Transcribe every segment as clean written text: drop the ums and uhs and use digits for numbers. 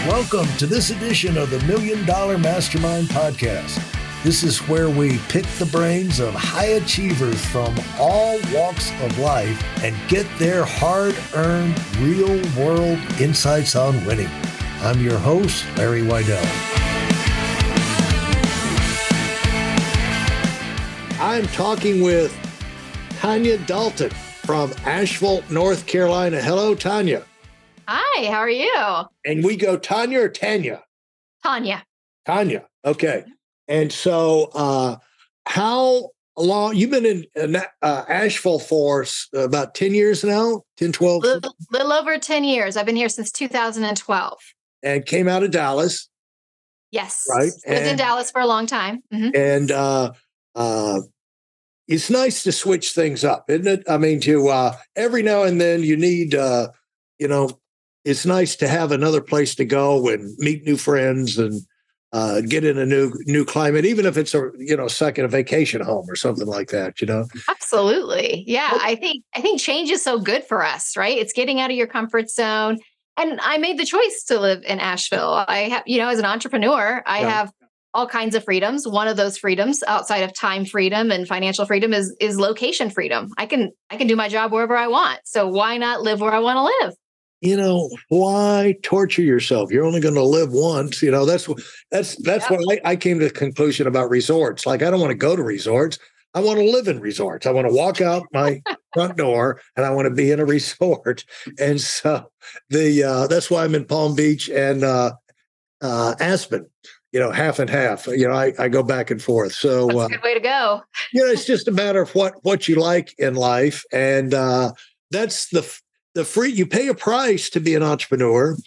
Welcome to this edition of the Million Dollar Mastermind podcast. This is where we pick the brains of high achievers from all walks of life and get their hard-earned, real-world insights on winning. I'm your host, Larry Weidel. I'm talking with Tanya Dalton from Asheville, North Carolina. Hello, Tanya. Hi, how are you? And we go Tanya or Tanya? Tanya. Tanya. Okay. And so how long, you've been in Asheville for about 10 years now? 10, 12? Little over 10 years. I've been here since 2012. And came out of Dallas. Yes. Right. Lived in Dallas for a long time. Mm-hmm. And it's nice to switch things up, isn't it? I mean, every now and then you need, it's nice to have another place to go and meet new friends and get in a new climate, even if it's a vacation home or something like that, Absolutely. Yeah. I think change is so good for us, right? It's getting out of your comfort zone. And I made the choice to live in Asheville. I have, as an entrepreneur, I have all kinds of freedoms. One of those freedoms outside of time freedom and financial freedom is location freedom. I can do my job wherever I want. So why not live where I want to live? Why torture yourself? You're only going to live once. That's why I came to the conclusion about resorts. Like, I don't want to go to resorts. I want to live in resorts. I want to walk out my front door and I want to be in a resort. And so that's why I'm in Palm Beach and Aspen, half and half. I go back and forth. So that's a good way to go. It's just a matter of what you like in life. And that's the free, you pay a price to be an entrepreneur,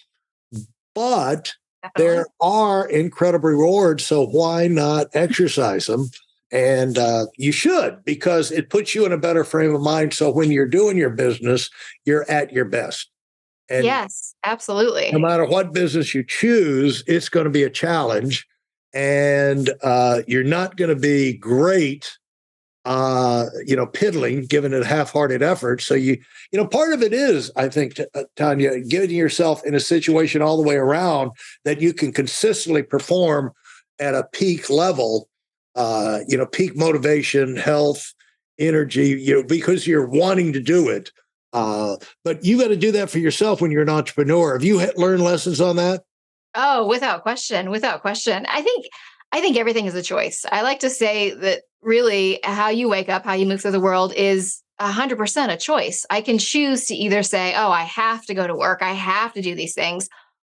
but there are incredible rewards. So why not exercise them? And you should, because it puts you in a better frame of mind. So when you're doing your business, you're at your best. And yes, absolutely. No matter what business you choose, it's going to be a challenge, and you're not going to be great piddling, giving it a half-hearted effort. So part of it is, I think, Tanya, getting yourself in a situation all the way around that you can consistently perform at a peak level, peak motivation, health, energy, because you're wanting to do it. But you got to do that for yourself when you're an entrepreneur. Have you learned lessons on that? Oh, without question. Without question. I think everything is a choice. I like to say that really how you wake up, how you move through the world is 100% a choice. I can choose to either say, oh, I have to go to work. I have to do these things,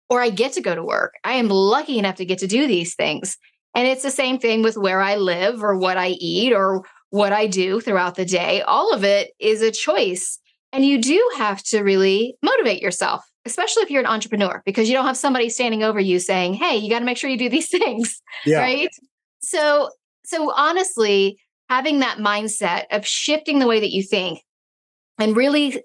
or I get to go to work. I am lucky enough to get to do these things. And it's the same thing with where I live or what I eat or what I do throughout the day. All of it is a choice. And you do have to really motivate yourself, especially if you're an entrepreneur, because you don't have somebody standing over you saying, hey, you got to make sure you do these things, right? So honestly, having that mindset of shifting the way that you think and really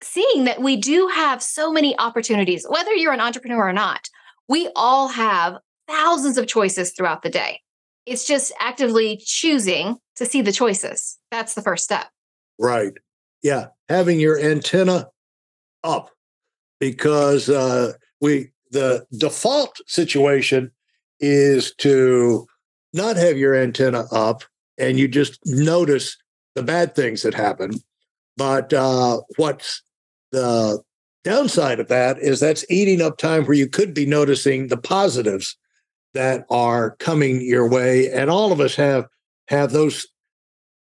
seeing that we do have so many opportunities, whether you're an entrepreneur or not, we all have thousands of choices throughout the day. It's just actively choosing to see the choices. That's the first step. Right. Yeah. Having your antenna up, because the default situation is to not have your antenna up and you just notice the bad things that happen. But what's the downside of that is that's eating up time where you could be noticing the positives that are coming your way. And all of us have those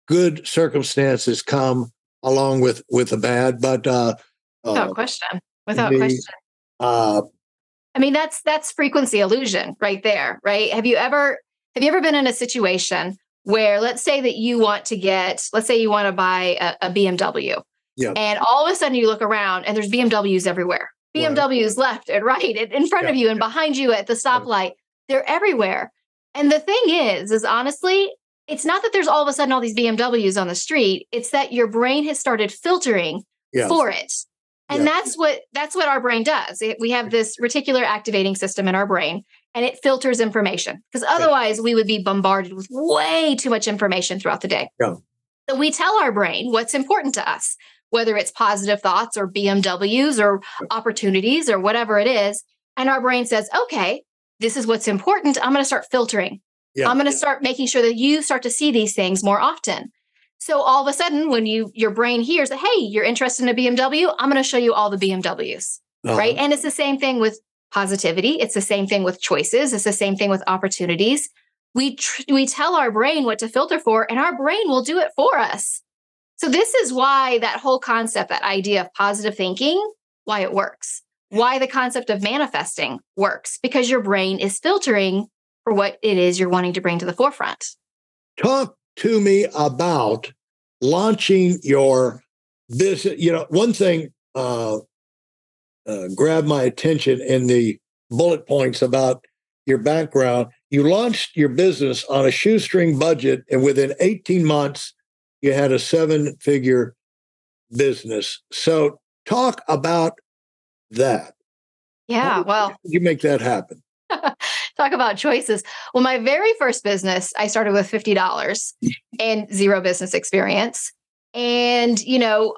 good circumstances come along with the bad. But without question. That's frequency illusion right there, right? Have you ever been in a situation where, let's say you want to buy a BMW, and all of a sudden you look around and there's BMWs everywhere, BMWs left and right and in front of you and behind you at the stoplight, they're everywhere. And the thing is honestly, it's not that there's all of a sudden all these BMWs on the street. It's that your brain has started filtering for it. And that's what our brain does. We have this reticular activating system in our brain, and it filters information, because otherwise we would be bombarded with way too much information throughout the day. Yeah. So we tell our brain what's important to us, whether it's positive thoughts or BMWs or opportunities or whatever it is. And our brain says, okay, this is what's important. I'm going to start filtering. Yeah. I'm going to start making sure that you start to see these things more often. So all of a sudden, when your brain hears that, hey, you're interested in a BMW, I'm going to show you all the BMWs, right? And it's the same thing with positivity. It's the same thing with choices. It's the same thing with opportunities. We tell our brain what to filter for, and our brain will do it for us. So this is why that whole concept, that idea of positive thinking, why it works, why the concept of manifesting works, because your brain is filtering for what it is you're wanting to bring to the forefront. Talk to me about launching your business. One thing grabbed my attention in the bullet points about your background. You launched your business on a shoestring budget, and within 18 months, you had a 7-figure business. So talk about that. Yeah, well, how did you make that happen? Talk about choices. Well, my very first business, I started with $50 and zero business experience. And,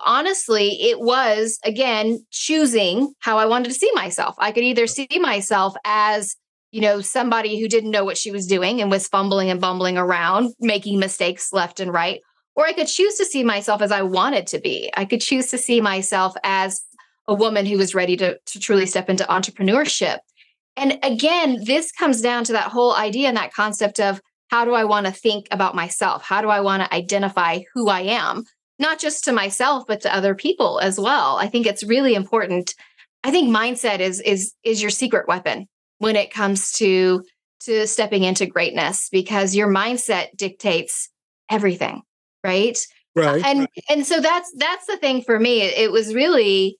honestly, it was, again, choosing how I wanted to see myself. I could either see myself as, somebody who didn't know what she was doing and was fumbling and bumbling around, making mistakes left and right. Or I could choose to see myself as I wanted to be. I could choose to see myself as a woman who was ready to truly step into entrepreneurship. And again, this comes down to that whole idea and that concept of, how do I want to think about myself? How do I want to identify who I am? Not just to myself, but to other people as well. I think it's really important. I think mindset is your secret weapon when it comes to stepping into greatness, because your mindset dictates everything, right? Right. And so that's the thing for me. It was really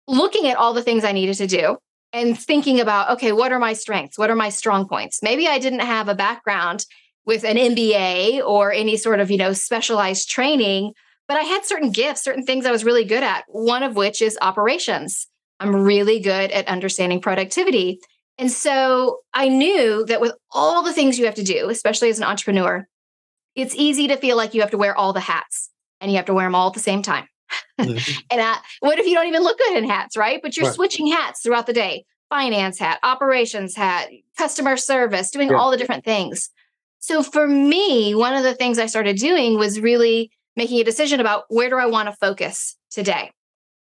looking at all the things I needed to do and thinking about, okay, what are my strengths? What are my strong points? Maybe I didn't have a background with an MBA or any sort of, specialized training, but I had certain gifts, certain things I was really good at, one of which is operations. I'm really good at understanding productivity. And so I knew that with all the things you have to do, especially as an entrepreneur, it's easy to feel like you have to wear all the hats and you have to wear them all at the same time. Mm-hmm. And what if you don't even look good in hats, right? But you're Right. switching hats throughout the day. Finance hat, operations hat, customer service, doing all the different things. So for me, one of the things I started doing was really making a decision about, where do I want to focus today?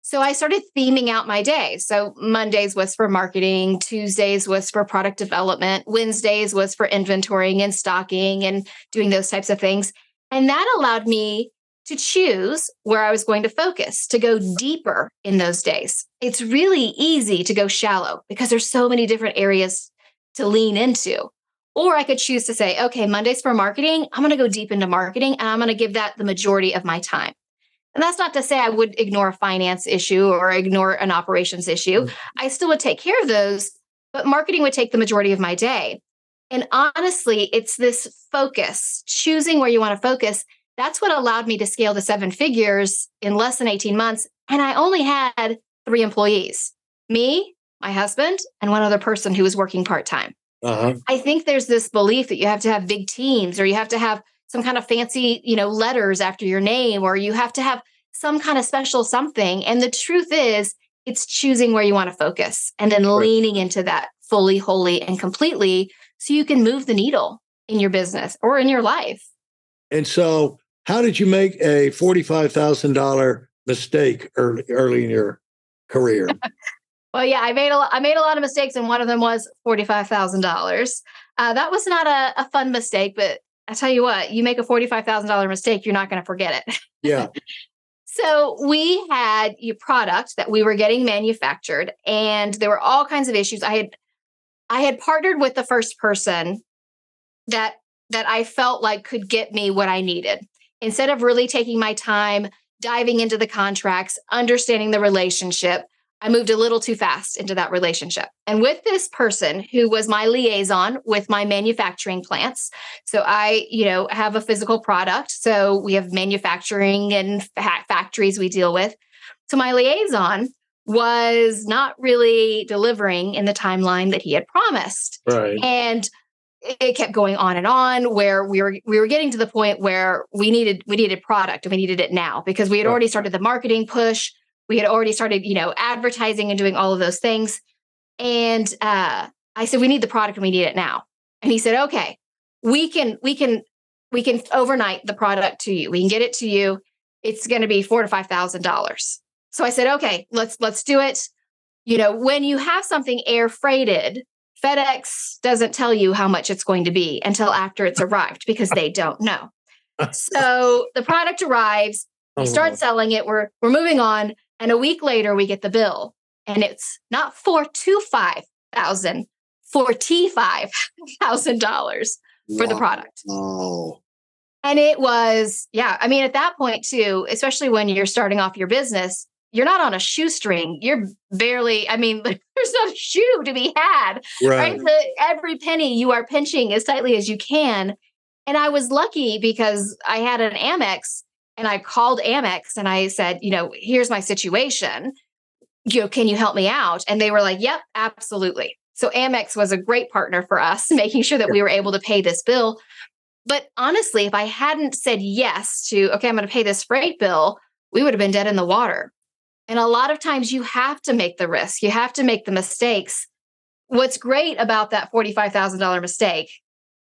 So I started theming out my day. So Mondays was for marketing, Tuesdays was for product development, Wednesdays was for inventorying and stocking and doing those types of things. And that allowed me to choose where I was going to focus, to go deeper in those days. It's really easy to go shallow because there's so many different areas to lean into. Or I could choose to say, okay, Monday's for marketing. I'm going to go deep into marketing and I'm going to give that the majority of my time. And that's not to say I would ignore a finance issue or ignore an operations issue. Mm-hmm. I still would take care of those, but marketing would take the majority of my day. And honestly, it's this focus, choosing where you want to focus. That's what allowed me to scale to 7 figures in less than 18 months. And I only had 3 employees, me, my husband, and one other person who was working part-time. I think there's this belief that you have to have big teams, or you have to have some kind of fancy, letters after your name, or you have to have some kind of special something. And the truth is, it's choosing where you want to focus and then leaning into that fully, wholly, and completely so you can move the needle in your business or in your life. And so how did you make a $45,000 mistake early in your career? Well, yeah, I made a lot of mistakes, and one of them was $45,000. That was not a fun mistake, but I tell you what, you make a $45,000 mistake, you're not going to forget it. Yeah. So we had a product that we were getting manufactured, and there were all kinds of issues. I had partnered with the first person that I felt like could get me what I needed. Instead of really taking my time, diving into the contracts, understanding the relationship, I moved a little too fast into that relationship. And with this person who was my liaison with my manufacturing plants. So I, have a physical product. So we have manufacturing and factories we deal with. So my liaison was not really delivering in the timeline that he had promised. Right. And it kept going on where we were getting to the point where we needed product and we needed it now, because we had already started the marketing push. We had already started, advertising and doing all of those things. And I said, we need the product and we need it now. And he said, okay, we can overnight the product to you. We can get it to you. It's going to be $4,000 to $5,000. So I said, okay, let's do it. When you have something air freighted, FedEx doesn't tell you how much it's going to be until after it's arrived because they don't know. So the product arrives, we start selling it, we're moving on, and a week later we get the bill, and it's not $425,000, $45,000 for the product. Oh. And it was, at that point too, especially when you're starting off your business, you're not on a shoestring. You're barely, there's not a shoe to be had, right? Every penny you are pinching as tightly as you can. And I was lucky because I had an Amex, and I called Amex and I said, here's my situation. Can you help me out? And they were like, yep, absolutely. So Amex was a great partner for us, making sure that we were able to pay this bill. But honestly, if I hadn't said yes to, okay, I'm going to pay this freight bill, we would have been dead in the water. And a lot of times you have to make the risk. You have to make the mistakes. What's great about that $45,000 mistake,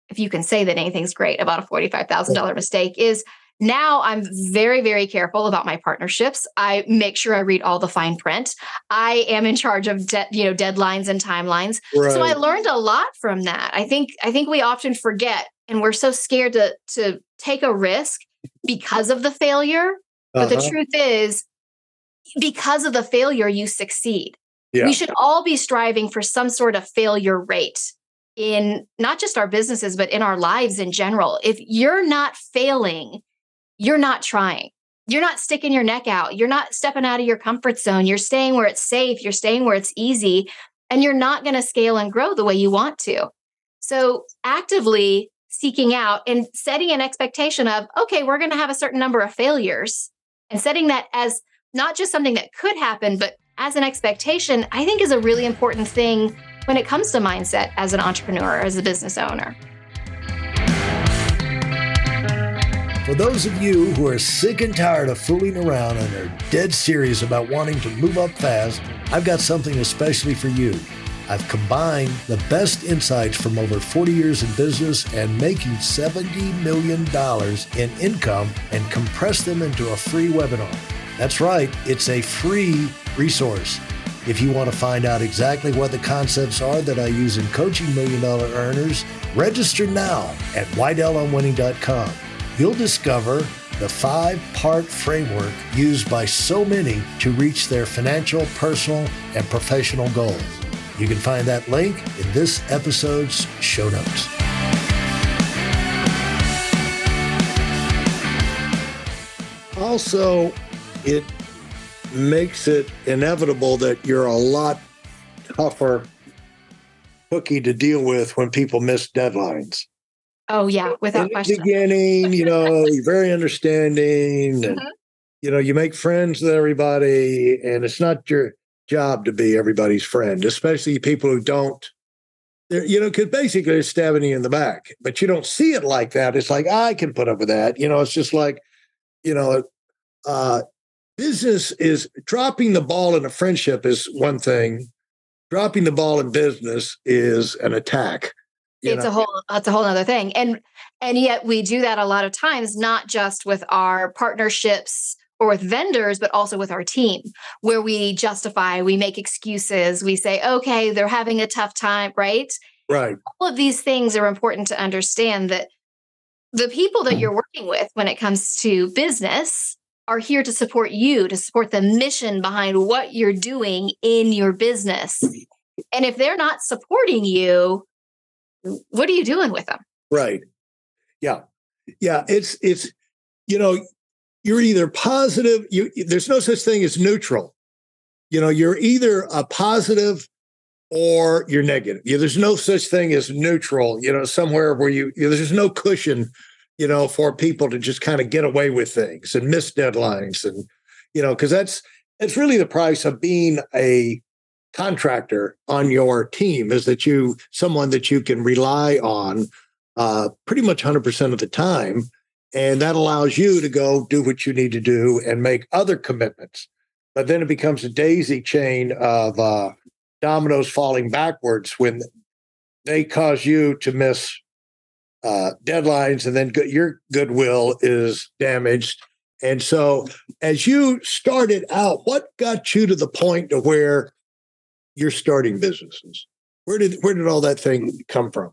if you can say that anything's great about a $45,000 mistake, is now I'm very, very careful about my partnerships. I make sure I read all the fine print. I am in charge of deadlines and timelines. Right. So I learned a lot from that. I think we often forget, and we're so scared to take a risk because of the failure. But the truth is, because of the failure, you succeed. Yeah. We should all be striving for some sort of failure rate in not just our businesses, but in our lives in general. If you're not failing, you're not trying. You're not sticking your neck out. You're not stepping out of your comfort zone. You're staying where it's safe. You're staying where it's easy. And you're not going to scale and grow the way you want to. So actively seeking out and setting an expectation of, okay, we're going to have a certain number of failures, and setting that as not just something that could happen, but as an expectation, I think is a really important thing when it comes to mindset as an entrepreneur, as a business owner. For those of you who are sick and tired of fooling around and are dead serious about wanting to move up fast, I've got something especially for you. I've combined the best insights from over 40 years in business and making $70 million in income and compressed them into a free webinar. That's right, it's a free resource. If you want to find out exactly what the concepts are that I use in coaching million-dollar earners, register now at WeidelOnWinning.com. You'll discover the 5-part framework used by so many to reach their financial, personal, and professional goals. You can find that link in this episode's show notes. Also, it makes it inevitable that you're a lot tougher cookie to deal with when people miss deadlines. Oh, yeah, without question. In the beginning, you're very understanding, and, you make friends with everybody, and it's not your job to be everybody's friend, especially people who don't, because basically they're stabbing you in the back, but you don't see it like that. It's like, I can put up with that. It's just like, business is dropping the ball in a friendship is one thing. Dropping the ball in business is an attack. It's a whole other thing. And yet we do that a lot of times, not just with our partnerships or with vendors, but also with our team, where we justify, we make excuses, we say, okay, they're having a tough time, right? Right. All of these things are important to understand, that the people that you're working with when it comes to business are here to support you, to support the mission behind what you're doing in your business. And if they're not supporting you, what are you doing with them? Right. Yeah. Yeah. It's you're either positive. There's no such thing as neutral. You're either a positive or you're negative. There's no such thing as neutral, somewhere where there's no cushion, for people to just kind of get away with things and miss deadlines. And, because that's really the price of being a contractor on your team, is that someone that you can rely on pretty much 100% of the time. And that allows you to go do what you need to do and make other commitments. But then it becomes a daisy chain of dominoes falling backwards when they cause you to miss deadlines, and then your goodwill is damaged. And so as you started out, what got you to the point to where you're starting businesses? Where did all that thing come from?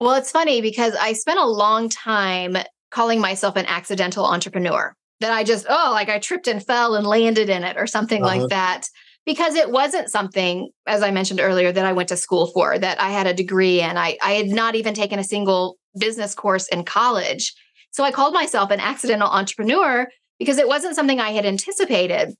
Well, it's funny because I spent a long time calling myself an accidental entrepreneur. That I just, like I tripped and fell and landed in it or something like that. Because it wasn't something, as I mentioned earlier, that I went to school for, that I had a degree in. I had not even taken a single business course in college. So I called myself an accidental entrepreneur because it wasn't something I had anticipated.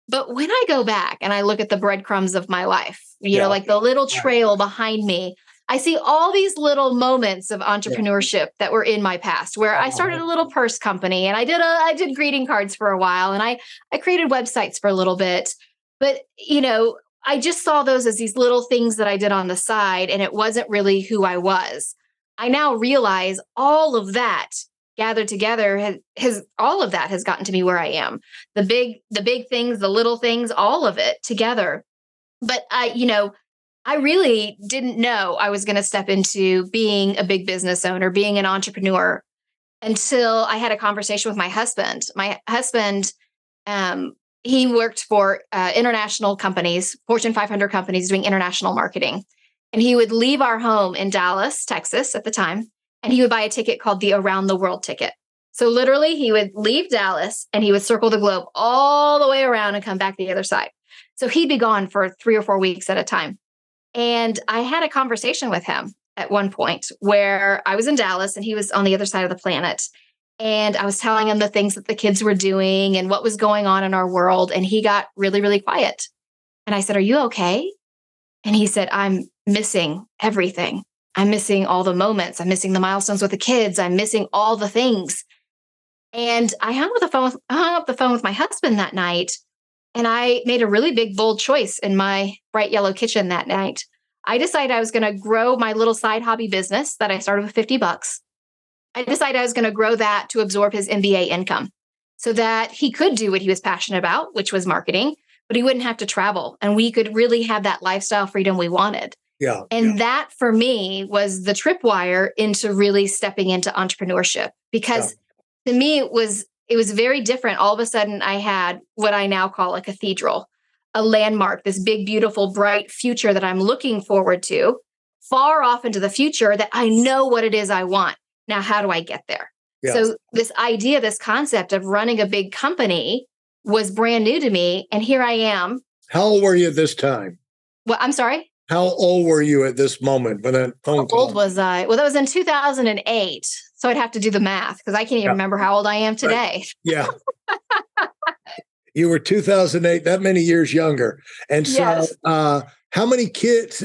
But when I go back and I look at the breadcrumbs of my life, like the little trail behind me, I see all these little moments of entrepreneurship that were in my past where I started a little purse company and I did greeting cards for a while and I created websites for a little bit. But, I just saw those as these little things that I did on the side, and it wasn't really who I was. I now realize all of that gathered together all of that has gotten to me where I am. The big things, the little things, all of it together. But I really didn't know I was going to step into being a big business owner, being an entrepreneur, until I had a conversation with my husband. My husband, he worked for international companies, Fortune 500 companies doing international marketing. And he would leave our home in Dallas, Texas at the time, and he would buy a ticket called the Around the World ticket. So literally he would leave Dallas and he would circle the globe all the way around and come back the other side. So he'd be gone for 3 or 4 weeks at a time. And I had a conversation with him at one point where I was in Dallas and he was on the other side of the planet. And I was telling him the things that the kids were doing and what was going on in our world. And he got really, really quiet. And I said, "Are you okay?" And he said, "I'm missing everything. I'm missing all the moments. I'm missing the milestones with the kids. I'm missing all the things." And I hung up the phone with my husband that night. And I made a really big, bold choice in my bright yellow kitchen that night. I decided I was going to grow my little side hobby business that I started with $50. I decided I was going to grow that to absorb his MBA income so that he could do what he was passionate about, which was marketing, but he wouldn't have to travel and we could really have that lifestyle freedom we wanted. Yeah. And that for me was the tripwire into really stepping into entrepreneurship because to me, it was very different. All of a sudden I had what I now call a cathedral, a landmark, this big, beautiful, bright future that I'm looking forward to far off into the future that I know what it is I want. Now, how do I get there? Yeah. So this idea, this concept of running a big company was brand new to me. And here I am. How old were you at this time? Well, I'm sorry? How old were you at this moment when that phone call? How old was I? Well, that was in 2008. So I'd have to do the math because I can't even remember how old I am today. Right. Yeah. You were 2008, that many years younger. And so yes. How many kids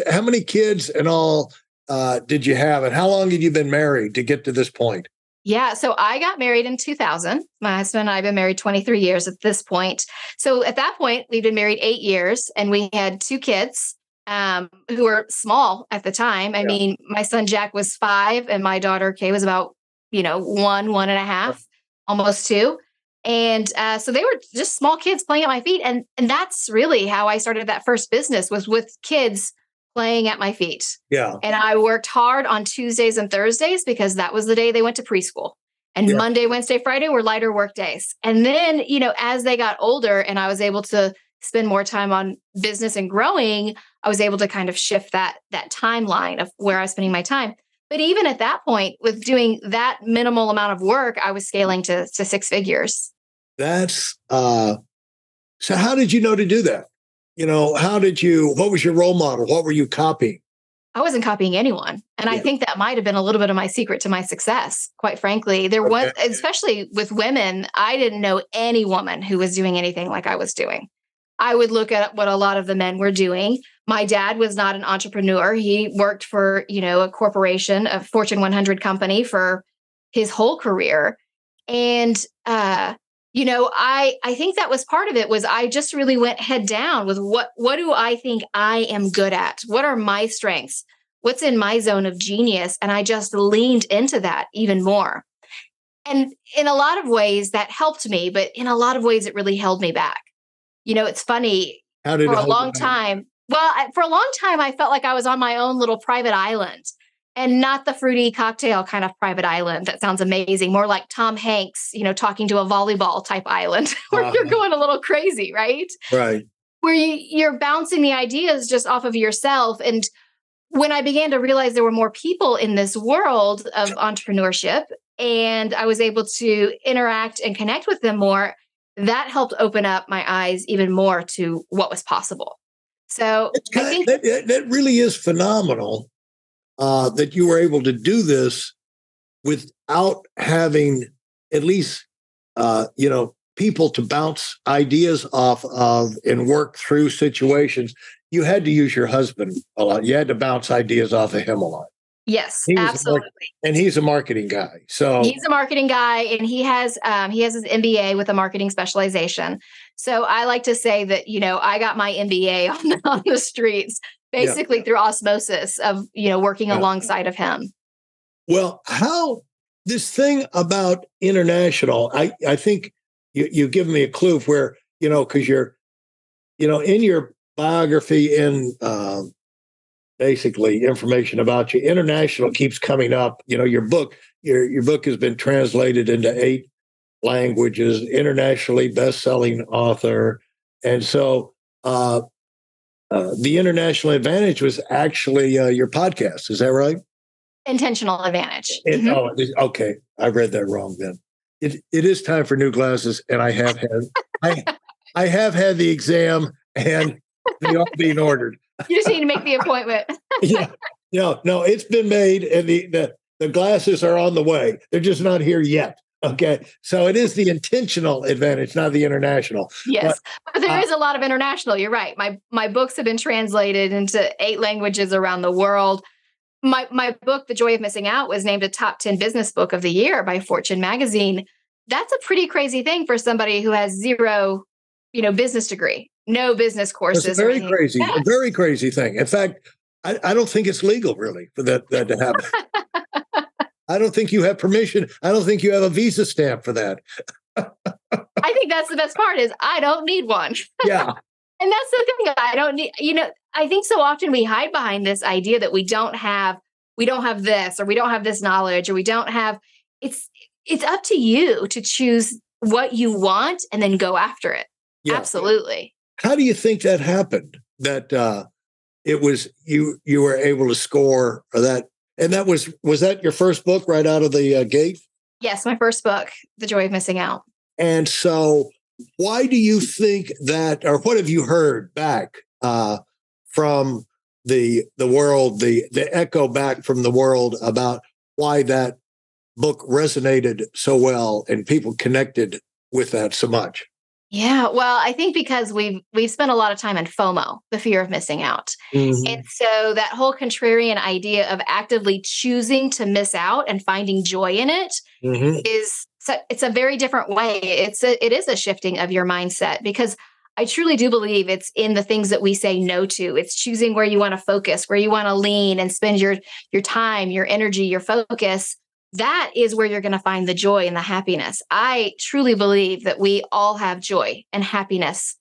in all did you have? And how long had you been married to get to this point? Yeah. So I got married in 2000. My husband and I have been married 23 years at this point. So at that point, we've been married 8 years and we had 2 kids who were small at the time. I mean, my son Jack was 5 and my daughter Kay was about, 1.5, almost 2. And so they were just small kids playing at my feet. And that's really how I started that first business, was with kids playing at my feet. Yeah. And I worked hard on Tuesdays and Thursdays because that was the day they went to preschool. And Monday, Wednesday, Friday were lighter work days. And then, as they got older and I was able to spend more time on business and growing, I was able to kind of shift that timeline of where I was spending my time. But even at that point, with doing that minimal amount of work, I was scaling to 6 figures. That's so how did you know to do that? What was your role model? What were you copying? I wasn't copying anyone. And I think that might have been a little bit of my secret to my success, quite frankly. There was, especially with women, I didn't know any woman who was doing anything like I was doing. I would look at what a lot of the men were doing. My dad was not an entrepreneur. He worked for, a corporation, a Fortune 100 company for his whole career. And, I think that was part of it. Was I just really went head down with what do I think I am good at? What are my strengths? What's in my zone of genius? And I just leaned into that even more. And in a lot of ways that helped me, but in a lot of ways it really held me back. It's funny. How did for it a hold long you back? time, Well, for a long time, I felt like I was on my own little private island and not the fruity cocktail kind of private island. That sounds amazing. More like Tom Hanks, talking to a volleyball type island where you're Uh-huh. going a little crazy, right? Right. Where you're bouncing the ideas just off of yourself. And when I began to realize there were more people in this world of entrepreneurship and I was able to interact and connect with them more, that helped open up my eyes even more to what was possible. So It's I kind think, that really is phenomenal that you were able to do this without having at least people to bounce ideas off of and work through situations. You had to use your husband a lot. You had to bounce ideas off of him a lot. yes, He was absolutely. and he's a marketing guy. So He's a marketing guy, and he has his MBA with a marketing specialization. So I like to say that I got my MBA on the streets, yeah. basically through osmosis of working Yeah. alongside of him. Well, how this thing about international, I think you give me a clue of where, because you're, in your biography and basically information about you, international keeps coming up. Your book has been translated into 8 languages, internationally best-selling author. And so the international advantage was actually your podcast. Is that right? Intentional advantage. Oh, okay. I read that wrong then. It is time for new glasses, and I have had the exam, and they are being ordered. You just need to make the appointment. Yeah, no, it's been made, and the glasses are on the way. They're just not here yet. Okay, so it is the intentional advantage, not the international. Yes, but there is a lot of international. You're right. My books have been translated into 8 languages around the world. My book, The Joy of Missing Out, was named a top 10 business book of the year by Fortune magazine. That's a pretty crazy thing for somebody who has zero, business degree, no business courses. It's a very crazy thing. In fact, I don't think it's legal really for that to happen. I don't think you have permission. I don't think you have a visa stamp for that. I think that's the best part is I don't need one. Yeah. And that's the thing. I don't need, I think so often we hide behind this idea that we don't have this, or we don't have this knowledge, or we don't have, it's up to you to choose what you want and then go after it. Yeah. Absolutely. How do you think that happened? That it was you were able to score, or that, and that was that your first book right out of the gate? Yes, my first book, The Joy of Missing Out. And so why do you think that, or what have you heard back from the world, the echo back from the world about why that book resonated so well and people connected with that so much? Yeah, well, I think because we've spent a lot of time in FOMO, the fear of missing out. Mm-hmm. And so that whole contrarian idea of actively choosing to miss out and finding joy in it mm-hmm. It's a very different way. It is a shifting of your mindset, because I truly do believe it's in the things that we say no to. It's choosing where you want to focus, where you want to lean and spend your time, your energy, your focus. That is where you're going to find the joy and the happiness. I truly believe that we all have joy and happiness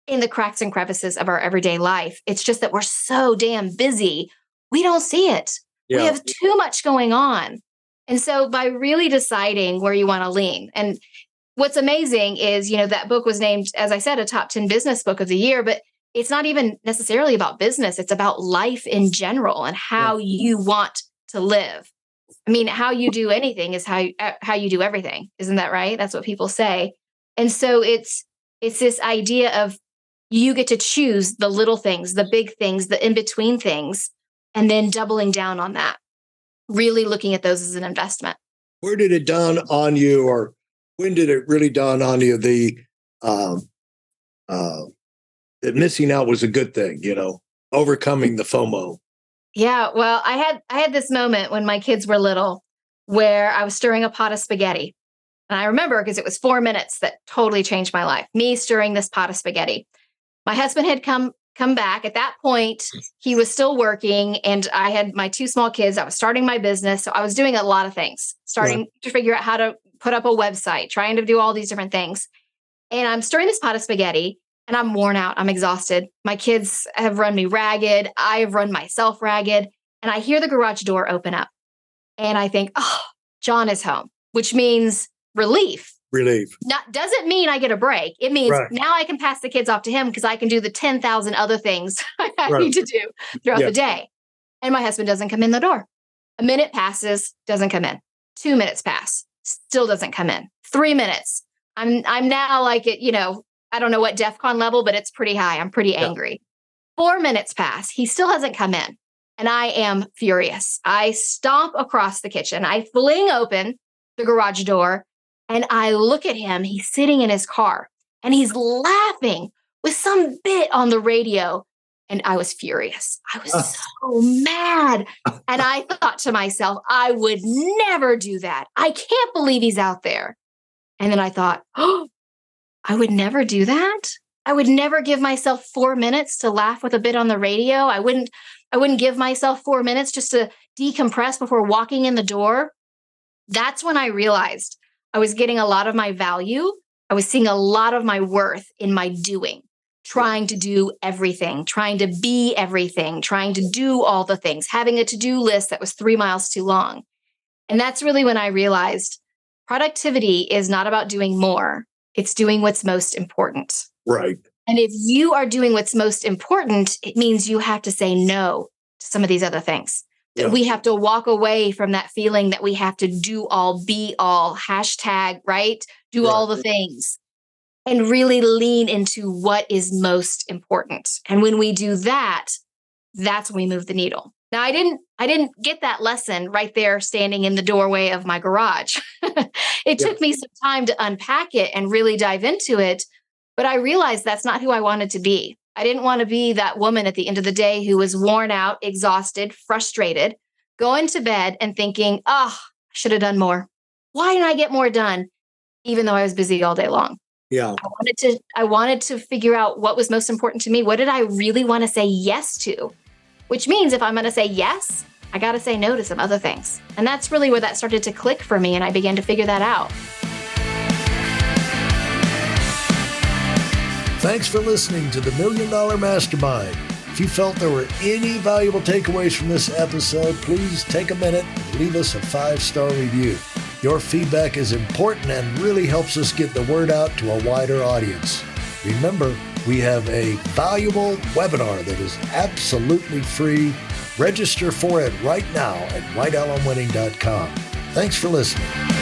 in the cracks and crevices of our everyday life. It's just that we're so damn busy, we don't see it. Yeah. We have too much going on. And so by really deciding where you want to lean, and what's amazing is, that book was named, as I said, a top 10 business book of the year, but it's not even necessarily about business. It's about life in general and how you want to live. I mean, how you do anything is how you do everything. Isn't that right? That's what people say. And so it's this idea of you get to choose the little things, the big things, the in-between things, and then doubling down on that, really looking at those as an investment. Where did it dawn on you, or when did it really dawn on you that missing out was a good thing, overcoming the FOMO? Yeah, well, I had this moment when my kids were little where I was stirring a pot of spaghetti. And I remember because it was 4 minutes that totally changed my life, me stirring this pot of spaghetti. My husband had come back. At that point, he was still working, and I had my 2 small kids. I was starting my business. So I was doing a lot of things, starting to figure out how to put up a website, trying to do all these different things. And I'm stirring this pot of spaghetti. and I'm worn out. I'm exhausted. My kids have run me ragged. I've run myself ragged. And I hear the garage door open up. And I think, oh, John is home, which means relief. Relief. Doesn't mean I get a break. It means now I can pass the kids off to him because I can do the 10,000 other things I need to do throughout the day. And my husband doesn't come in the door. A minute passes, doesn't come in. 2 minutes pass, still doesn't come in. 3 minutes. I'm now like at, I don't know what DEFCON level, but it's pretty high. I'm pretty angry. 4 minutes pass. He still hasn't come in. And I am furious. I stomp across the kitchen. I fling open the garage door and I look at him. He's sitting in his car and he's laughing with some bit on the radio. And I was furious. I was so mad. And I thought to myself, I would never do that. I can't believe he's out there. And then I thought, oh, I would never do that. I would never give myself 4 minutes to laugh with a bit on the radio. I wouldn't give myself 4 minutes just to decompress before walking in the door. That's when I realized I was getting a lot of my value. I was seeing a lot of my worth in my doing, trying to do everything, trying to be everything, trying to do all the things, having a to-do list that was 3 miles too long. And that's really when I realized productivity is not about doing more. It's doing what's most important. Right. And if you are doing what's most important, it means you have to say no to some of these other things. That we have to walk away from that feeling that we have to do all, be all, hashtag, right? Do all the things and really lean into what is most important. And when we do that, that's when we move the needle. Now, I didn't get that lesson right there standing in the doorway of my garage. It took me some time to unpack it and really dive into it. But I realized that's not who I wanted to be. I didn't want to be that woman at the end of the day who was worn out, exhausted, frustrated, going to bed and thinking, I should have done more. Why didn't I get more done? Even though I was busy all day long. Yeah. I wanted to figure out what was most important to me. What did I really want to say yes to? Which means if I'm going to say yes, I got to say no to some other things. And that's really where that started to click for me. And I began to figure that out. Thanks for listening to the Million Dollar Mastermind. If you felt there were any valuable takeaways from this episode, please take a minute and leave us a 5-star review. Your feedback is important and really helps us get the word out to a wider audience. Remember, we have a valuable webinar that is absolutely free. Register for it right now at weidelonwinning.com. Thanks for listening.